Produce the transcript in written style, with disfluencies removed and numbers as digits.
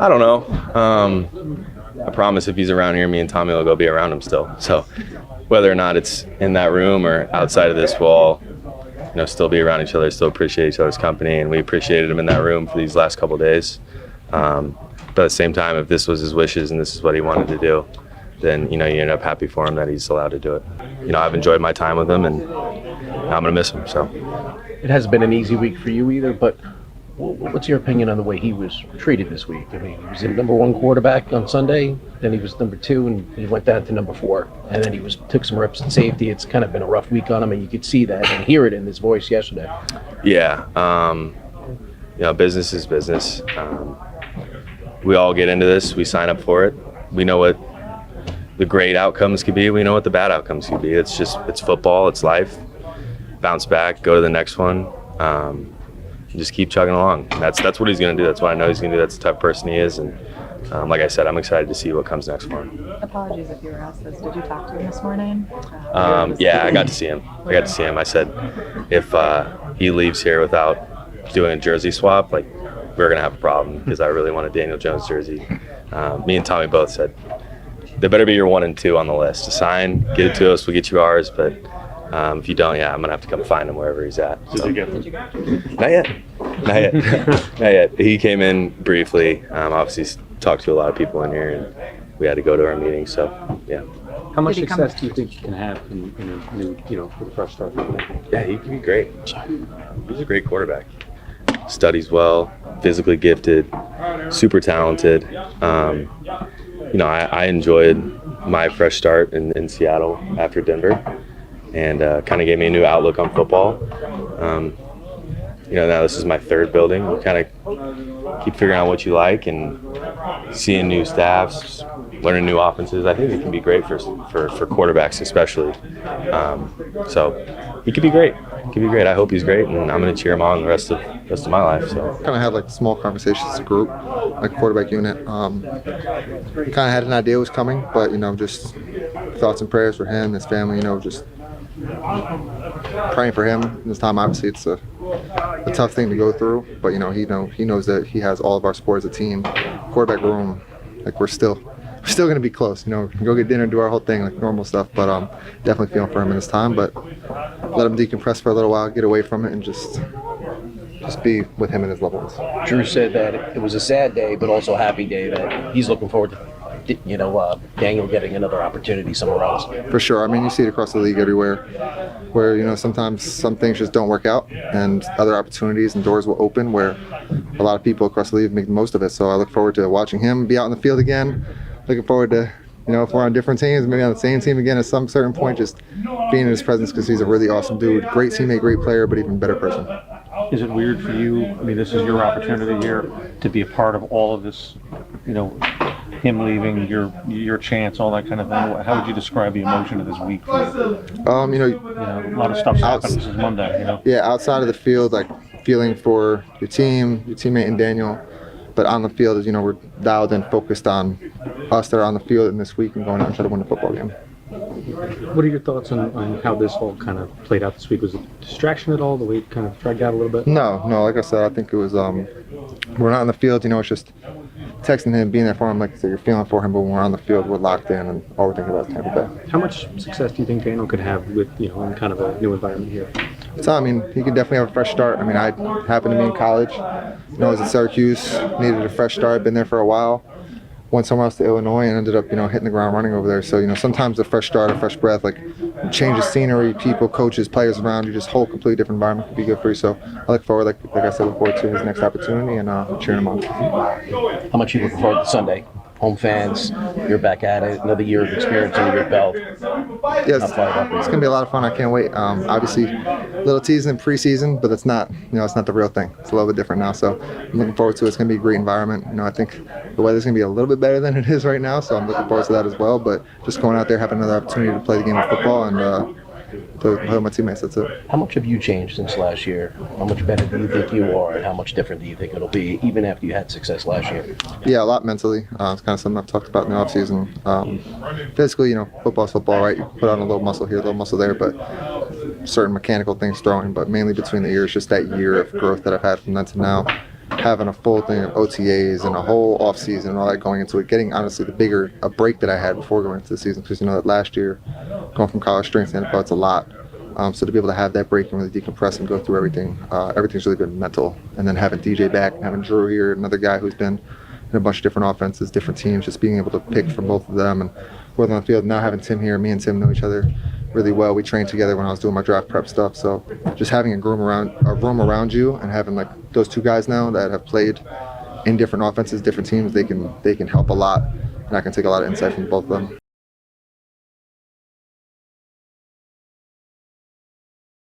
I don't know. I promise if he's around here, me and Tommy will go be around him still. So whether or not it's in that room or outside of this, we'll all, still be around each other, still appreciate each other's company, and we appreciated him in that room for these last couple of days. But at the same time, if this was his wishes and this is what he wanted to do, then you end up happy for him that he's allowed to do it. I've enjoyed my time with him, and I'm gonna miss him. So it hasn't been an easy week for you either, but what's your opinion on the way he was treated this week? I mean, he was the number 1 quarterback on Sunday, then he was number 2, and he went down to number 4, and then he took some reps at safety. It's kind of been a rough week on him, and you could see that and hear it in his voice yesterday. Yeah, business is business. We all get into this. We sign up for it. We know what the great outcomes could be. We know what the bad outcomes could be. It's football. It's life. Bounce back. Go to the next one. Just keep chugging along. That's what he's going to do. That's what I know he's going to do. That's the type of person he is. And like I said, I'm excited to see what comes next for him. Apologies if you were asked this. Did you talk to him this morning? Yeah, I got to see him. I said if he leaves here without doing a jersey swap, we're going to have a problem because I really want a Daniel Jones jersey. Me and Tommy both said, they better be your 1 and 2 on the list. To sign, get it to us, we'll get you ours. But if you don't, I'm going to have to come find him wherever he's at. So. Did you go? Not yet. Not yet. He came in briefly. Obviously, talked to a lot of people in here, and we had to go to our meeting. So, yeah. How much success do you think you can have in a new, for the fresh start? Yeah, he can be great. He's a great quarterback. Studies well, physically gifted, super talented. I enjoyed my fresh start in Seattle after Denver, and kind of gave me a new outlook on football. Now this is my 3rd building. You kind of keep figuring out what you like and seeing new staffs, learning new offenses. I think it can be great for quarterbacks especially. So he could be great. I hope he's great, and I'm going to cheer him on the rest of my life. So kind of had small conversations as a group, quarterback unit. Kind of had an idea was coming, but just thoughts and prayers for him, his family. Just praying for him in this time. Obviously, it's a tough thing to go through, but he knows that he has all of our support as a team. Quarterback room, we're still going to be close. Go get dinner, do our whole thing, normal stuff. But definitely feeling for him in this time. But let him decompress for a little while, get away from it, and just be with him and his loved ones. Drew said that it was a sad day, but also a happy day that he's looking forward to, Daniel getting another opportunity somewhere else. For sure. I mean, you see it across the league everywhere, where sometimes some things just don't work out, and other opportunities and doors will open where a lot of people across the league make the most of it. So I look forward to watching him be out in the field again. Looking forward to, if we're on different teams, maybe on the same team again at some certain point, just being in his presence because he's a really awesome dude, great teammate, great player, but even better person. Is it weird for you? I mean, this is your opportunity here to be a part of all of this, him leaving, your chance, all that kind of thing. How would you describe the emotion of this week for you? A lot of stuff's happened. This is Monday, Yeah, outside of the field, feeling for your team, your teammate and Daniel. But on the field, as we're dialed in, focused on us that are on the field in this week and going out and try to win the football game. What are your thoughts on how this all kind of played out this week? Was it a distraction at all, the way it kind of dragged out a little bit? No. Like I said, I think it was, we're not on the field, it's just texting him, being there for him. Like I said, you're feeling for him, but when we're on the field, we're locked in, and all we're thinking about is Tampa Bay. How much success do you think Daniel could have with, in kind of a new environment here? So, he could definitely have a fresh start. I happened to be in college. I was at Syracuse, needed a fresh start, been there for a while. Went somewhere else to Illinois and ended up, hitting the ground running over there. So, sometimes a fresh start, a fresh breath, change of scenery, people, coaches, players around you, just whole completely different environment could be good for you. So I look forward, like I said, to his next opportunity and cheering him on. How much you looking forward to Sunday? Home fans, you're back at it, another year of experience under your belt. Yes, it's going to be a lot of fun. I can't wait. Obviously, a little teasing in preseason, but it's not, it's not the real thing. It's a little bit different now, so I'm looking forward to it. It's going to be a great environment. I think the weather's going to be a little bit better than it is right now, so I'm looking forward to that as well. But just going out there, having another opportunity to play the game of football and to help my teammates, that's it. How much have you changed since last year? How much better do you think you are, and how much different do you think it'll be, even after you had success last year? Yeah, a lot mentally. It's kind of something I've talked about in the offseason. Physically, football's football, right? You put on a little muscle here, a little muscle there, but certain mechanical things throwing, but mainly between the ears, just that year of growth that I've had from then to now. having a full thing of OTAs and a whole off season and all that going into it, getting honestly a break that I had before going into the season, because that last year going from college strength to NFL, it's a lot. So to be able to have that break and really decompress and go through everything, everything's really been mental. And then having DJ back and having Drew here, another guy who's been in a bunch of different offenses, different teams, just being able to pick from both of them and whether on the field. Now having Tim here, me and Tim know each other really well. We trained together when I was doing my draft prep stuff. So just having a room around you and having like those two guys now that have played in different offenses, different teams, they can help a lot, and I can take a lot of insight from both of them.